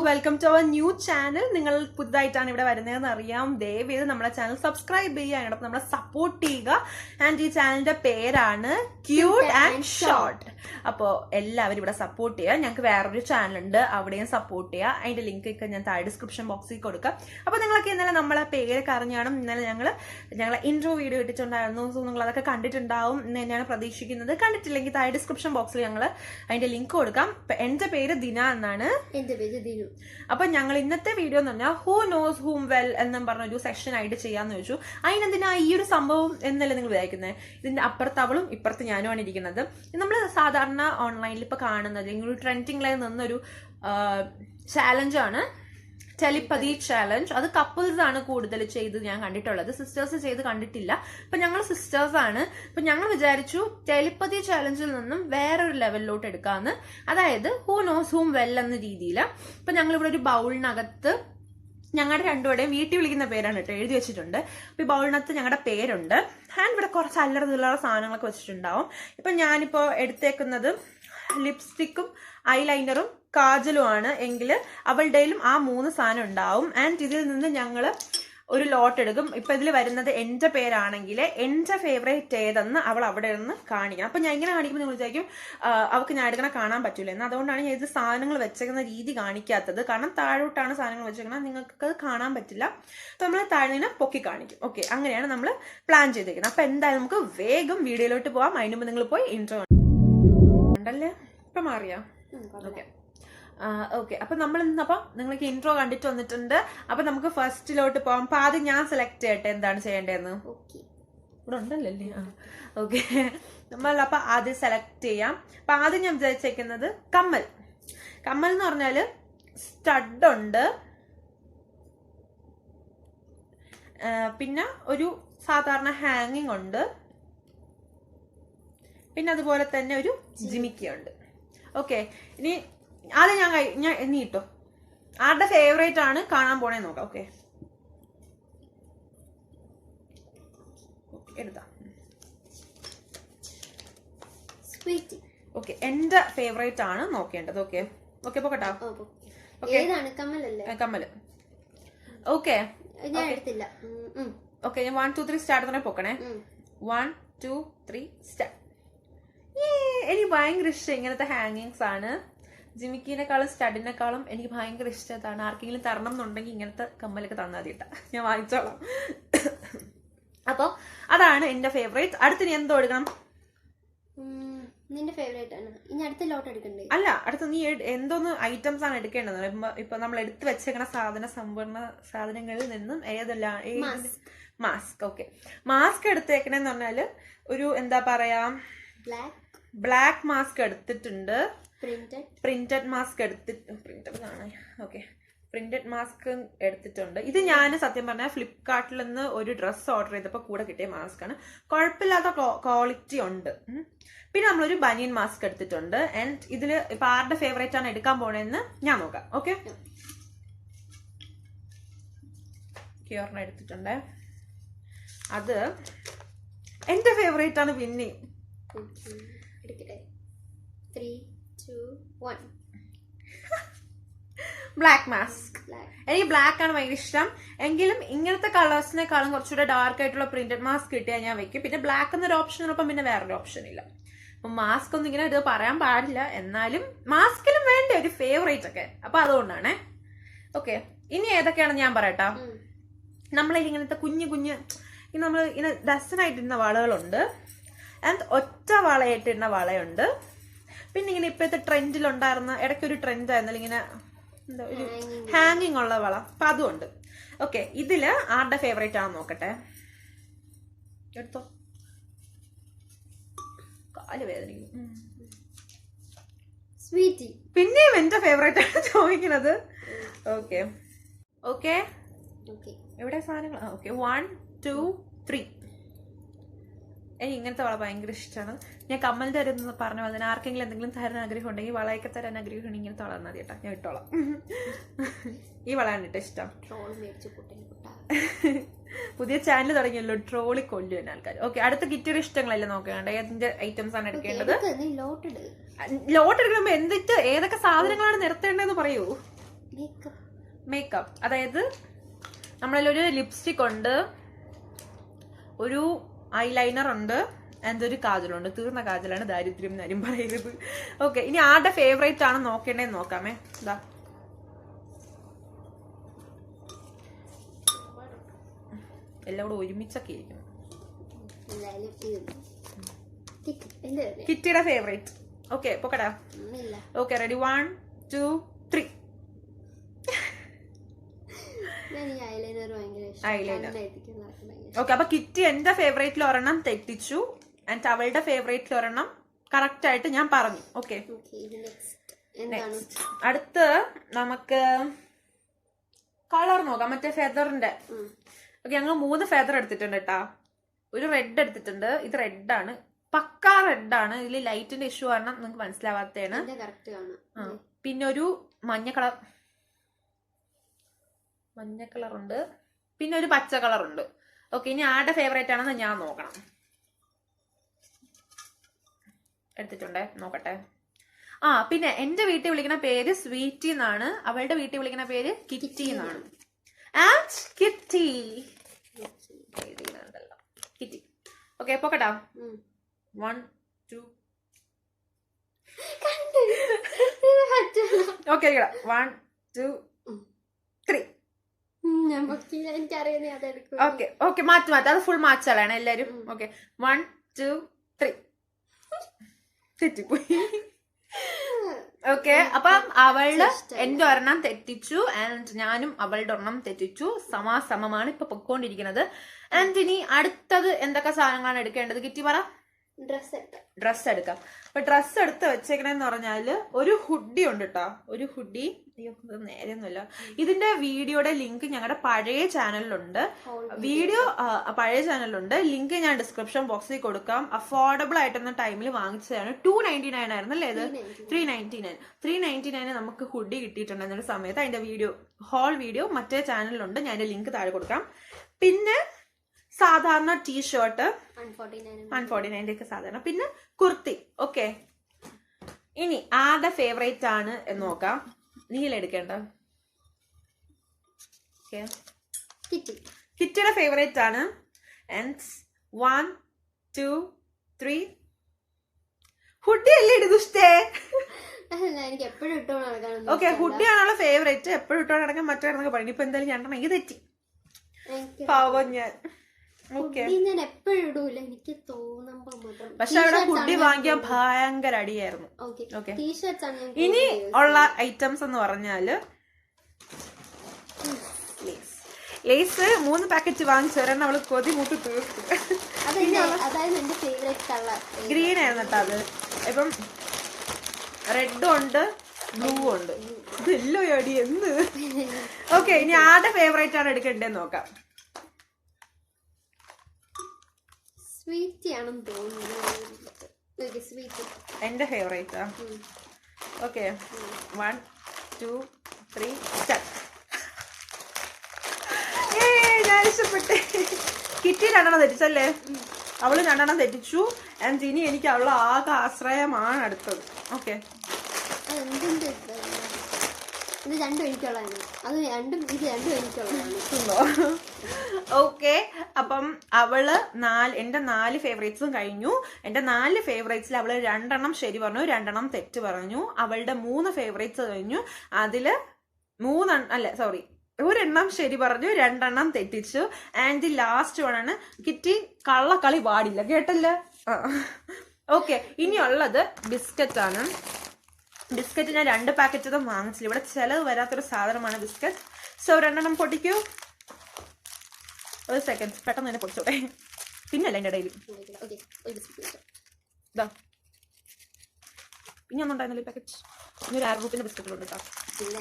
Welcome to our new channel. നിങ്ങൾ പുതുതായിട്ടാണ് ഇവിടെ വരുന്നതെന്ന് അറിയാം. ദയവേത് നമ്മുടെ ചാനൽ സബ്സ്ക്രൈബ് ചെയ്യുക, അതിനോടൊപ്പം നമ്മളെ സപ്പോർട്ട് ചെയ്യുക. ആൻഡ് ഈ ചാനലിന്റെ പേരാണ് ക്യൂട്ട് ആൻഡ് ഷോർട്ട്. അപ്പോൾ എല്ലാവരും ഇവിടെ സപ്പോർട്ട് ചെയ്യുക. ഞങ്ങൾക്ക് വേറൊരു ചാനലുണ്ട്, അവിടെയും സപ്പോർട്ട് ചെയ്യുക. അതിന്റെ ലിങ്ക് ഒക്കെ ഞാൻ താഴെ ഡിസ്ക്രിപ്ഷൻ ബോക്സിൽ കൊടുക്കാം. അപ്പോൾ നിങ്ങളൊക്കെ ഇന്നലെ നമ്മളെ പേരൊക്കെ അറിഞ്ഞാണ്. ഇന്നലെ ഞങ്ങളെ ഇൻട്രോ വീഡിയോ ഇട്ടിട്ടുണ്ടായിരുന്നു. സോ നിങ്ങൾ അതൊക്കെ കണ്ടിട്ടുണ്ടാവും എന്ന് തന്നെയാണ് പ്രതീക്ഷിക്കുന്നത്. കണ്ടിട്ടില്ലെങ്കിൽ താഴെ ഡിസ്ക്രിപ്ഷൻ ബോക്സിൽ ഞങ്ങൾ അതിന്റെ ലിങ്ക് കൊടുക്കാം. എന്റെ പേര് ദിന എന്നാണ്. അപ്പൊ ഞങ്ങൾ ഇന്നത്തെ വീഡിയോ എന്ന് പറഞ്ഞാൽ ഹൂ നോസ് ഹൂം വെൽ എന്നും പറഞ്ഞൊരു സെഷൻ ആയിട്ട് ചെയ്യാന്ന് ചോദിച്ചു. അതിനെന്തിനാ ഈ ഒരു സംഭവം എന്നല്ലേ നിങ്ങൾ വിചാരിക്കുന്നത്? ഇതിന്റെ അപ്പുറത്ത് അവളും ഇപ്പുറത്ത് ഞാനുമാണ് ഇരിക്കുന്നത്. നമ്മൾ സാധാരണ ഓൺലൈനിൽ ഇപ്പൊ കാണുന്നത് ഒരു ട്രെൻഡിങ്ങിലായി നിന്നൊരു ചാലഞ്ചാണ് ടെലിപ്പതി ചാലഞ്ച്. അത് കപ്പിൾസ് ആണ് കൂടുതൽ ചെയ്ത് ഞാൻ കണ്ടിട്ടുള്ളത്, സിസ്റ്റേഴ്സ് ചെയ്ത് കണ്ടിട്ടില്ല. ഇപ്പൊ ഞങ്ങൾ സിസ്റ്റേഴ്സ് ആണ്. ഇപ്പൊ ഞങ്ങൾ വിചാരിച്ചു ടെലിപ്പതി ചാലഞ്ചിൽ നിന്നും വേറൊരു ലെവലിലോട്ട് എടുക്കാന്ന്. അതായത് ഹൂ നോസ് ഹൂം വെൽ എന്ന രീതിയിൽ. ഇപ്പൊ ഞങ്ങൾ ഇവിടെ ഒരു ബൗളിനകത്ത് ഞങ്ങളുടെ രണ്ടുപേരുടെയും വീട്ടിൽ വിളിക്കുന്ന പേരാണ് കേട്ടോ എഴുതി വെച്ചിട്ടുണ്ട്. അപ്പൊ ഈ ബൗളിനകത്ത് ഞങ്ങളുടെ പേരുണ്ട്. ആൻഡ് ഇവിടെ കുറച്ച് അല്ലറ ചില്ലറ സാധനങ്ങളൊക്കെ വെച്ചിട്ടുണ്ടാവും. ഇപ്പൊ ഞാനിപ്പോ എടുത്തേക്കുന്നത് ലിപ്സ്റ്റിക്കും ഐലൈനറും കാജലും ആണ് എങ്കിൽ അവളുടെയിലും ആ 3 സാധനം ഉണ്ടാവും. ആൻഡ് ഇതിൽ നിന്ന് ഞങ്ങൾ ഒരു ലോട്ട് എടുക്കും. ഇപ്പൊ ഇതിൽ വരുന്നത് എന്റെ പേരാണെങ്കിൽ എന്റെ ഫേവറേറ്റ് ഏതെന്ന് അവൾ അവിടെ നിന്ന് കാണിക്കണം. അപ്പൊ ഞാൻ ഇങ്ങനെ കാണിക്കുമ്പോൾ നിങ്ങൾ വിചാരിക്കും അവൾക്ക് ഞാൻ എടുക്കണ കാണാൻ പറ്റൂല എന്ന്. അതുകൊണ്ടാണ് ഞാൻ ഇത് സാധനങ്ങൾ വെച്ചേക്കുന്ന രീതി കാണിക്കാത്തത്. കാരണം താഴോട്ടാണ് സാധനങ്ങൾ വെച്ചേക്കുന്നത്, നിങ്ങൾക്ക് അത് കാണാൻ പറ്റില്ല. അപ്പൊ നമ്മൾ താഴെ നിന്ന് പൊക്കി കാണിക്കും. ഓക്കെ, അങ്ങനെയാണ് നമ്മൾ പ്ലാൻ ചെയ്തേക്കുന്നത്. അപ്പൊ എന്തായാലും നമുക്ക് വേഗം വീഡിയോയിലോട്ട് പോവാം. അതിന് മുമ്പ് നിങ്ങൾ പോയി ഇൻട്രോ ഉണ്ടല്ലേ. ഇപ്പൊ മാറിയാ? Okay okay. അപ്പൊ നമ്മൾ ഇന്നപ്പോ നിങ്ങൾക്ക് ഇൻട്രോ കണ്ടിട്ട് വന്നിട്ടുണ്ട്. അപ്പൊ നമുക്ക് ഫസ്റ്റിലോട്ട് പോവാം. അപ്പൊ ആദ്യം ഞാൻ സെലക്ട് ചെയ്യട്ടെ എന്താണ് ചെയ്യേണ്ടതെന്ന്. ഇവിടെ ഉണ്ടല്ലേ? ഓക്കെ, നമ്മൾ അപ്പൊ ആദ്യം സെലക്ട് ചെയ്യാം. അപ്പൊ ആദ്യം ഞാൻ വിചാരിച്ചേക്കുന്നത് കമ്മൽ എന്ന് പറഞ്ഞാല് സ്റ്റഡ് ഉണ്ട്, പിന്നെ ഒരു സാധാരണ ഹാങ്ങിങ് ഉണ്ട്, പിന്നെ അതുപോലെ തന്നെ ഒരു ജിമിക്കി ഉണ്ട്. ഓക്കെ, ഇനി ആദ്യം ഞാൻ നീ ഇട്ടോ. ആരുടെ ഫേവറേറ്റ് ആണ് കാണാൻ പോണേ നോക്കാം. ഓക്കെ, എടുത്താം. ഓക്കെ, എന്റെ ഫേവറേറ്റ് ആണ് നോക്കേണ്ടത്. ഓക്കെ ഓക്കെ, പോകട്ടോ. കമ്മല്. ഓക്കെ ഓക്കെ, ഞാൻ 1 2 3 സ്റ്റാർട്ട് തന്നെ പോക്കണേ. 1 2 3 സ്റ്റാർട്ട്. എനിക്ക് ഭയങ്കര ഇഷ്ടം ഇങ്ങനത്തെ ഹാങ്ങിങ്സ് ആണ്. ജിമിക്കിനെക്കാളും സ്റ്റഡിനെക്കാളും എനിക്ക് ഭയങ്കര ഇഷ്ടത്താണ്. ആർക്കെങ്കിലും തരണം എന്നുണ്ടെങ്കിൽ ഇങ്ങനത്തെ കമ്മലൊക്കെ തന്നാൽ മതി കേട്ടാ, ഞാൻ വാങ്ങിച്ചോളാം. അപ്പൊ അതാണ് എന്റെ ഫേവറേറ്റ്. അടുത്ത് നീ എന്തോ എടുക്കണം? നിന്റെ ഫേവറേറ്റ് ആണ്. ഇനി അടുത്ത ലോട്ട് എടുക്കണ്ടേ? അല്ല, അടുത്ത് നീ എന്തോന്ന് ഐറ്റംസ് ആണ് എടുക്കേണ്ടത്? ഇപ്പൊ നമ്മൾ എടുത്തു വെച്ചേക്കണ സാധനങ്ങളിൽ നിന്നും ഏതെല്ലാം? മാസ്ക്. ഓക്കെ, മാസ്ക് എടുത്തേക്കണെന്ന് പറഞ്ഞാല് ഒരു എന്താ പറയാ, ബ്ലാക്ക് മാസ്ക് എടുത്തിട്ടുണ്ട്. പ്രിന്റഡ് മാസ്ക് പ്രിന്റഡ് മാസ്ക് എടുത്തിട്ടുണ്ട്. ഇത് ഞാൻ സത്യം പറഞ്ഞാൽ ഫ്ലിപ്കാർട്ടിൽ നിന്ന് ഒരു ഡ്രസ്സ് ഓർഡർ ചെയ്തപ്പോൾ കൂടെ കിട്ടിയ മാസ്ക് ആണ്. കുഴപ്പമില്ലാത്ത ക്വാളിറ്റി ഉണ്ട്. പിന്നെ നമ്മളൊരു ബനിയൻ മാസ്ക് എടുത്തിട്ടുണ്ട്. ആൻഡ് ഇതില് ഇപ്പൊ ആരുടെ ഫേവറേറ്റ് ആണ് എടുക്കാൻ പോണെന്ന് ഞാൻ നോക്കാം. ഓക്കെ, ഒരെണ്ണം എടുത്തിട്ടുണ്ട്. അത് എന്റെ ഫേവറേറ്റ് ആണ്. പിന്നെ ബ്ലാക്ക് മാസ്ക്. എനിക്ക് ബ്ലാക്ക് ആണ് ഭയങ്കര ഇഷ്ടം. എങ്കിലും ഇങ്ങനത്തെ കളേഴ്സിനെക്കാളും കുറച്ചുകൂടെ ഡാർക്ക് ആയിട്ടുള്ള പ്രിന്റഡ് മാസ്ക് കിട്ടിയാൽ ഞാൻ വെക്കും. പിന്നെ ബ്ലാക്ക് എന്നൊരു ഓപ്ഷൻ ഉള്ളപ്പോൾ പിന്നെ വേറൊരു ഓപ്ഷൻ ഇല്ല. അപ്പൊ മാസ്ക് ഒന്നും ഇങ്ങനെ ഇത് പറയാൻ പാടില്ല, എന്നാലും മാസ്കിലും വേണ്ട ഒരു ഫേവറേറ്റ് ഒക്കെ. അപ്പൊ അതുകൊണ്ടാണേ. ഓക്കെ, ഇനി ഏതൊക്കെയാണെന്ന് ഞാൻ പറയട്ടാ. നമ്മളിങ്ങനത്തെ കുഞ്ഞു നമ്മൾ ഇങ്ങനെ ഡസനായിട്ടിരുന്ന വളകളുണ്ട്. ആൻഡ് ഒറ്റ വളയായിട്ടിരുന്ന വളയുണ്ട്. പിന്നെ ഇങ്ങനെ ഇപ്പോഴത്തെ ട്രെൻഡിലുണ്ടായിരുന്ന ഇടയ്ക്കൊരു ട്രെൻഡ് ആയിരുന്നല്ലോ ഇങ്ങനെ എന്താ ഒരു ഹാങ്ങിങ് ഉള്ള വള. അപ്പൊ അതുകൊണ്ട്. ഓക്കെ, ഇതില് ആരുടെ ഫേവറേറ്റ് ആണെന്ന് നോക്കട്ടെ. എടുത്തോ, കാല് വേദനിക്കുന്നു. സ്വീറ്റി. പിന്നെയും എന്റെ ഫേവറേറ്റ് ആണ് ചോദിക്കുന്നത്. ഓക്കെ ഓക്കെ, എവിടെ സാധനങ്ങൾ? ഓക്കെ, 1 2 3. എനിക്ക് ഇങ്ങനത്തെ വള ഭയങ്കര ഇഷ്ടമാണ്. ഞാൻ കമ്മലിന്റെ ഒരു പറഞ്ഞു അതിന് ആർക്കെങ്കിലും എന്തെങ്കിലും തരാൻ ആഗ്രഹം ഉണ്ടെങ്കിൽ, വളയൊക്കെ തരാൻ ആഗ്രഹം ഉണ്ടെങ്കിൽ ഇങ്ങനത്തെ വള മതി കേട്ടോ, ഞാൻ ഇട്ടോളാം. ഈ വളയാണ് കേട്ടോ ഇഷ്ടം. പുതിയ ചാനൽ തുടങ്ങിയല്ലോ, ട്രോളി കൊല്ലുന്ന ആൾക്കാർ. ഓക്കെ, അടുത്ത കിറ്റിയുടെ ഇഷ്ടങ്ങളല്ലേ നോക്കേണ്ടത്? ഏതിന്റെ ഐറ്റംസ് ആണ് എടുക്കേണ്ടത്? ലോട്ട് എടുക്കുമ്പോ ഏതൊക്കെ സാധനങ്ങളാണ് നിർത്തേണ്ടതെന്ന് പറയൂ. മേക്കപ്പ്, അതായത് നമ്മളൊരു ലിപ്സ്റ്റിക് ഉണ്ട്, ഒരു ഐലൈനർ ഉണ്ട്, എന്തൊരു കാജലുണ്ട്. തീർന്ന കാജലാണ്, ദാരിദ്ര്യം എന്നാരും പറയരുത്. ഓക്കെ, ഇനി ആരുടെ ഫേവറേറ്റ് ആണ് നോക്കേണ്ടതെന്ന് നോക്കാമേ. ഇതാ എല്ലാം കൂടെ ഒരുമിച്ചൊക്കെ ഇരിക്കുന്നു. കിറ്റിയുടെ ഫേവറേറ്റ്. ഓക്കെ, പൊക്കടാ. Okay, ready, 1 2 3. ഐലൈനർ. ഓക്കെ, അപ്പൊ കിറ്റി എന്റെ ഫേവറേറ്റിൽ ഒരെണ്ണം തെറ്റിച്ചു, ആൻഡ് അവളുടെ ഫേവറേറ്റിൽ ഒരെണ്ണം കറക്റ്റ് ആയിട്ട് ഞാൻ പറഞ്ഞു. ഓക്കെ, അടുത്ത് നമുക്ക് കളർ നോക്കാം, മറ്റേ ഫെദറിന്റെ. ഓക്കെ, ഞങ്ങൾ 3 ഫെദർ എടുത്തിട്ടുണ്ട് കേട്ടാ. ഒരു റെഡ് എടുത്തിട്ടുണ്ട്, ഇത് റെഡാണ്, പക്കാ റെഡാണ്. ഇതിൽ ലൈറ്റിന്റെ ഇഷ്യൂ കാരണം നിങ്ങൾക്ക് മനസ്സിലാവാത്തതാണ്. പിന്നെ ഒരു മഞ്ഞ കളർ ഉണ്ട്, പിന്നെ ഒരു പച്ച കളർ ഉണ്ട്. ഓക്കെ, ഇനി ആരുടെ ഫേവറേറ്റ് ആണെന്ന് ഞാൻ നോക്കണം. എടുത്തിട്ടുണ്ടേ, നോക്കട്ടെ. പിന്നെ എന്റെ വീട്ടിൽ വിളിക്കുന്ന പേര് സ്വീറ്റി എന്നാണ്, അവളുടെ വീട്ടിൽ വിളിക്കുന്ന പേര് കിറ്റി എന്നാണ്. And Kitty. ഓക്കെ, പോക്കട്ടാ. 1 2. ഓക്കെ, 1 2 3. ഓക്കെ, മാറ്റി അത് ഫുൾ മാച്ചാലാണ് എല്ലാരും. ഓക്കെ, 1 2 3. തെറ്റിപ്പോയി. ഓക്കെ, അപ്പം അവളുടെ എന്റെ ഒരെണ്ണം തെറ്റിച്ചു, ആൻഡ് ഞാനും അവളുടെ ഒരെണ്ണം തെറ്റിച്ചു. സമാസമമാണ് ഇപ്പൊ പൊക്കോണ്ടിരിക്കുന്നത്. ആൻഡ് ഇനി അടുത്തത് എന്തൊക്കെ സാധനങ്ങളാണ് എടുക്കേണ്ടത്? കിറ്റി പറ. ഡ്രസ് എടുക്കാം. അപ്പൊ ഡ്രസ് എടുത്ത് വെച്ചേക്കണെന്ന് പറഞ്ഞാല് ഒരു ഹുഡി ഉണ്ട് കേട്ടോ, ഒരു ഹുഡി. അയ്യോ, ഇത് നേരെയൊന്നുമില്ല. ഇതിന്റെ വീഡിയോയുടെ ലിങ്ക് ഞങ്ങളുടെ പഴയ ചാനലിലുണ്ട്. പഴയ ചാനലിലുണ്ട്, ലിങ്ക് ഞാൻ ഡിസ്ക്രിപ്ഷൻ ബോക്സിൽ കൊടുക്കാം. അഫോർഡബിൾ ആയിട്ടുള്ള ടൈമിൽ വാങ്ങിച്ചതാണ്. 299 ആയിരുന്നു അല്ലേ? ഇത് 399 നമുക്ക് ഹുഡി കിട്ടിയിട്ടുണ്ട് എന്നൊരു സമയത്ത്. അതിന്റെ ഹോൾ വീഡിയോ മറ്റേ ചാനലിലുണ്ട്, ഞാൻ അതിന്റെ ലിങ്ക് താഴെ കൊടുക്കാം. പിന്നെ സാധാരണ ടീഷർട്ട് 149 ഒക്കെ സാധാരണ, പിന്നെ കുർത്തി. ഓക്കെ, ഇനി ആരുടെ ഫേവറേറ്റ് ആണ് എന്ന് നോക്കാം. നീലെടുക്കേണ്ട. കിറ്റിയുടെ ഫേവറേറ്റ് ആണ്. ആൻഡ് 1 2 3. ഹുഡി അല്ലേ ഇടുതേ? ഓക്കെ, ഹുഡി ആണുള്ള ഫേവറേറ്റ്, എപ്പോഴും ഇട്ടോണ്ട് നടക്കാൻ മറ്റേ പറഞ്ഞു. ഇപ്പൊ എന്തായാലും ഞാൻ എനിക്ക് തെറ്റി, പാവം ഞാൻ. ഞാൻ എപ്പോഴും ഇടൂല, എനിക്ക് തോന്നുമ്പോ മാത്രം. പക്ഷെ അവിടെ ഹുഡി വാങ്ങിയ ഭയങ്കര അടിയായിരുന്നു. ഓക്കെ, ഇനി ഉള്ള ഐറ്റംസ് എന്ന് പറഞ്ഞാല് ലേസ് 3 പാക്കറ്റ് വാങ്ങിച്ചു ഒരെണ്ണം അവള് കൊതി മൂട്ട് തീർത്തു. ഗ്രീൻ ആയിരുന്നു കേട്ടോ അത്. ഇപ്പം റെഡും ഉണ്ട്, ബ്ലൂ ഉണ്ട്. ഇതെല്ലോ അടി എന്ന്. ഓക്കെ, ഇനി ആരുടെ ഫേവറേറ്റ് ആണ് എടുക്കേണ്ടതെന്ന് നോക്കാം. എന്റെ ഫേവറേറ്റാ. Okay, 1 2 3 start. ഞാൻ ഇഷ്ടപ്പെട്ടെ. കിറ്റി 2 തെറ്റിച്ചല്ലേ? അവള് 2 തെറ്റിച്ചു. ആൻഡ് ഇനി എനിക്ക് അവളെ ആകെ ആശ്രയമാണ് അടുത്തത്. ഓക്കെ, ഓക്കെ, അപ്പം അവള് എന്റെ 4 ഫേവറേറ്റ്സും കഴിഞ്ഞു. എന്റെ 4 ഫേവറേറ്റ്സിൽ അവള് 2 ശരി പറഞ്ഞു, 2 തെറ്റ് പറഞ്ഞു. അവളുടെ 3 ഫേവറേറ്റ്സ് കഴിഞ്ഞു. അതില് 1 ശരി പറഞ്ഞു, 2 തെറ്റിച്ചു. ആൻഡ് ദി ലാസ്റ്റ് ആണ് കിറ്റി. കള്ളക്കളി പാടില്ല, കേട്ടല്ലേ? ഓക്കെ, ഇനിയുള്ളത് ബിസ്ക്കറ്റ് ആണ്. ബിസ്ക്കറ്റ് ഞാൻ 2 പാക്കറ്റ് വാങ്ങിച്ചില്ല. ഇവിടെ ചെലവ് വരാത്തൊരു സാധനമാണ് ബിസ്ക്കറ്റ്. സോ 2 പൊട്ടിക്കൂ. ഒരു സെക്കൻഡ്, പെട്ടെന്ന് തന്നെ പൊടിച്ചോട്ടെ. പിന്നല്ല എൻ്റെ ഇടയിൽ ഇതാ പിന്നെ ഒന്നും ഉണ്ടായിരുന്നില്ല ഈ പാക്കറ്റ്. ഇനി ഒരു ആരൂട്ടിന്റെ ബിസ്ക്കറ്റുകളുണ്ട് കേട്ടോ.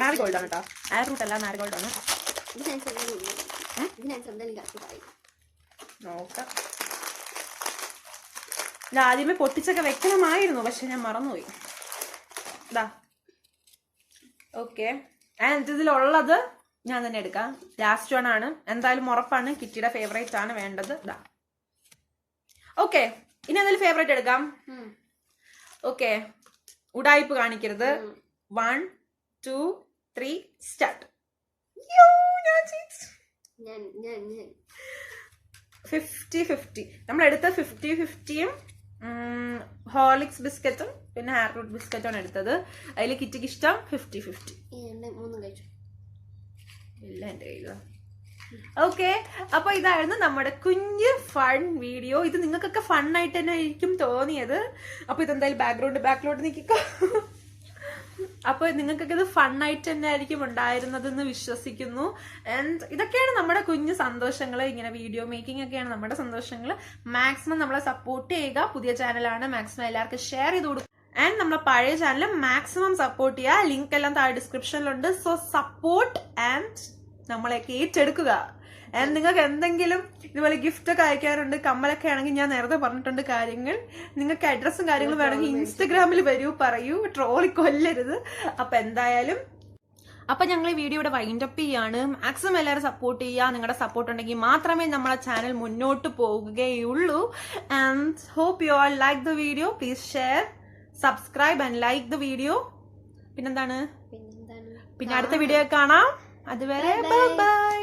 മാരിഗോൾഡ് ആണ് കേട്ടോ, ആരൂട്ട് അല്ല മാരിഗോൾഡ് ആണ്. നോക്കാം, ഞാൻ ആദ്യമേ പൊട്ടിച്ചൊക്കെ വെക്കണമായിരുന്നു, പക്ഷെ ഞാൻ മറന്നുപോയി. ഇതാ. ഓക്കെ, ആൻഡ് ഇതിലുള്ളത് ഞാൻ തന്നെ എടുക്കാം. ലാസ്റ്റ് ആണ്, എന്തായാലും ഉറപ്പാണ് കിറ്റിയുടെ ഫേവറേറ്റ് ആണ് വേണ്ടത്. ഇതാ. ഓക്കെ, ഇനി എന്തായാലും ഫേവറേറ്റ് എടുക്കാം. ഓക്കെ, ഉടായ്പ് കാണിക്കരുത്. 1 2 3 സ്റ്റാർട്ട്. 50-50. നമ്മളെടുത്ത 50-50യും ഹോർലിക്സ് ബിസ്ക്കറ്റും പിന്നെ ഹാർറൂട്ട് ബിസ്ക്കറ്റുമാണ് എടുത്തത്. അതിൽ കിറ്റിക്ക് ഇഷ്ടം 50-50. ഇല്ല എന്റെ കയ്യില. ഓക്കെ, അപ്പൊ ഇതായിരുന്നു നമ്മുടെ കുഞ്ഞ് ഫൺ വീഡിയോ. ഇത് നിങ്ങൾക്കൊക്കെ ഫൺ ആയിട്ട് തന്നെ ആയിരിക്കും തോന്നിയത്. അപ്പൊ ഇതെന്തായാലും ബാക്ക്ഗ്രൗണ്ട് നിൽക്കോ. അപ്പൊ നിങ്ങൾക്കൊക്കെ ഇത് ഫൺ ആയിട്ട് തന്നെ ആയിരിക്കും ഉണ്ടായിരുന്നതെന്ന് വിശ്വസിക്കുന്നു. ആൻഡ് ഇതൊക്കെയാണ് നമ്മുടെ കുഞ്ഞു സന്തോഷങ്ങൾ. ഇങ്ങനെ വീഡിയോ മേക്കിംഗ് ഒക്കെയാണ് നമ്മുടെ സന്തോഷങ്ങൾ. മാക്സിമം നമ്മളെ സപ്പോർട്ട് ചെയ്യുക. പുതിയ ചാനലാണ്, മാക്സിമം എല്ലാവർക്കും ഷെയർ ചെയ്ത് കൊടുക്കുക. ആൻഡ് നമ്മളെ പഴയ ചാനൽ മാക്സിമം സപ്പോർട്ട് ചെയ്യുക. ലിങ്ക് എല്ലാം താഴെ ഡിസ്ക്രിപ്ഷനിലുണ്ട്. സോ സപ്പോർട്ട് ആൻഡ് നമ്മളെയൊക്കെ ഏറ്റെടുക്കുക. ആൻഡ് നിങ്ങൾക്ക് എന്തെങ്കിലും ഇതുപോലെ ഗിഫ്റ്റ് ഒക്കെ അയക്കാറുണ്ട്, കമ്മലൊക്കെ ആണെങ്കിൽ ഞാൻ നേരത്തെ പറഞ്ഞിട്ടുണ്ട് കാര്യങ്ങൾ. നിങ്ങൾക്ക് അഡ്രസ്സും കാര്യങ്ങളും വേണമെങ്കിൽ ഇൻസ്റ്റഗ്രാമിൽ വരൂ, പറയൂ, ട്രോളി കൊല്ലരുത്. അപ്പൊ എന്തായാലും അപ്പൊ ഞങ്ങൾ ഈ വീഡിയോ ഇവിടെ വൈൻഡ് അപ്പ് ചെയ്യാണ്. മാക്സിമം എല്ലാവരും സപ്പോർട്ട് ചെയ്യുക. നിങ്ങളുടെ സപ്പോർട്ട് ഉണ്ടെങ്കിൽ മാത്രമേ നമ്മളെ ചാനൽ മുന്നോട്ട് പോവുകയുള്ളൂ. And hope you all like the video. Please share, subscribe and like the video. പിന്നെ അടുത്ത വീഡിയോ കാണാം. അതുവരെ ബൈ ബൈ.